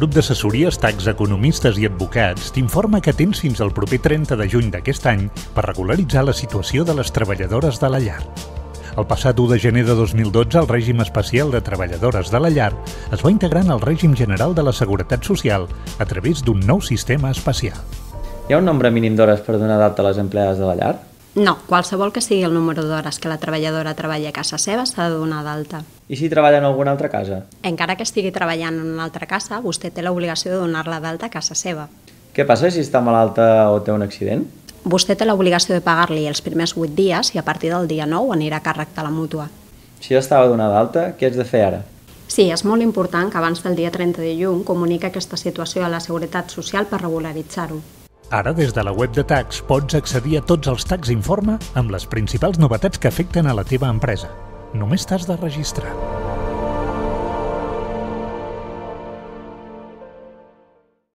grup d'assessories Tax Economistes i Advocats t'informa que tens fins al proper 30 de juny d'aquest any per regularitzar la situació de les treballadores de la llar. El passat 1 de gener de 2012, el règim especial de treballadores de la llar es va integrar en el règim general de la Seguretat Social a través d'un nou sistema especial. Hi ha un nombre mínim d'hores per donar d'alta a les empleades de la llar? No, qualsevol que sigui el número d'hores que la treballadora treballi a casa seva s'ha de donar d'alta. I si treballa en alguna altra casa? Encara que estigui treballant en una altra casa, vostè té l'obligació de donar-la d'alta a casa seva. Què passa si està malalta o té un accident? Vostè té l'obligació de pagar-li els primers 8 dies i a partir del dia 9 anirà a càrrec de la mútua. Si ja estava donada d'alta, què haig de fer ara? Sí, és molt important que abans del dia 30 de juny comuniqui aquesta situació a la Seguretat Social per regularitzar-ho. Ara, des de la web de Tax, pots accedir a tots els Tax Informe amb les principals novetats que afecten a la teva empresa. Només t'has de registrar.